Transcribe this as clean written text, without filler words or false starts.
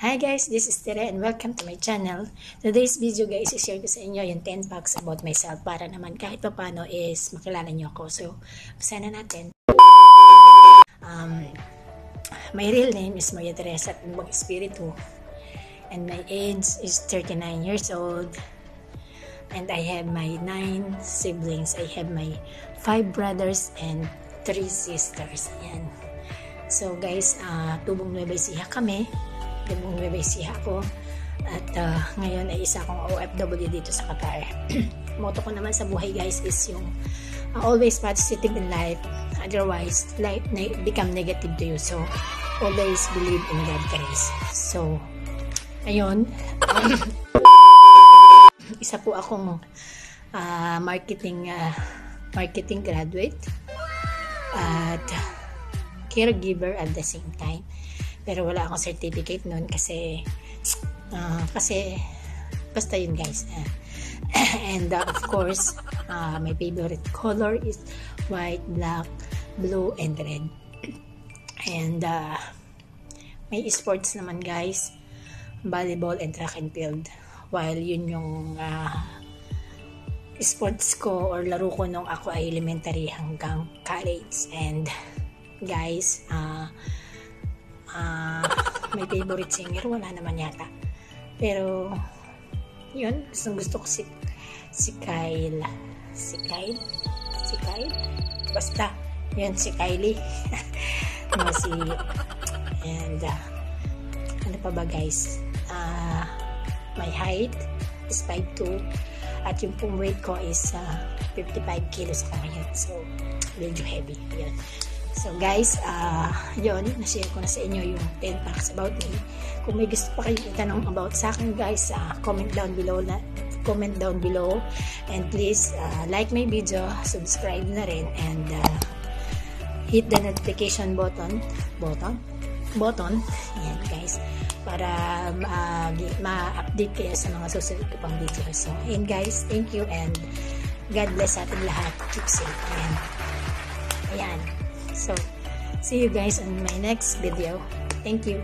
Hi guys, this is Tere and welcome to my channel. Today's video guys, i-share ko sa inyo yung 10 facts about myself para naman kahit paano is makilala nyo ako. So, umpisa na natin. My real name is Maria Teresa Timbong Espiritu and my age is 39 years old and I have my 9 siblings. I have my 5 brothers and 3 sisters. Ayan. So guys, tubong Nueva Ecija kami. Tubong Nueva Ecija ako. At ngayon ay isa akong OFW dito sa Qatar. Motto ko naman sa buhay guys is yung always positive in life. Otherwise, life become negative to you. So, always believe in God's grace. So, ayun. Isa po akong marketing graduate. At caregiver at the same time. Pero wala akong certificate noon kasi basta yun guys. And of course, my favorite color is white, black, blue, and red. And may sports naman guys, volleyball and track and field. While yun yung sports ko or laro ko nung ako ay elementary hanggang college. And guys, may favorite singer, wala naman yata. Pero yun, gusto ko si Kyle. Basta yun, si Kylie. And ano pa ba guys, my height is 5'2", at yung pong weight ko is 55 kilos ko ngayon. So medyo heavy yun. So guys, yun, na-share ko na sa inyo yung 10 facts about me. Kung may gusto pa kayong itanong about sa akin guys, comment down below and please like my video, subscribe na rin, and hit the notification button. Ayan guys, para ma-update kayo sa mga susunod ko pang video. So ayan guys, thank you and God bless sa ating lahat. Keep safe. Ayan. So, see you guys on my next video. Thank you.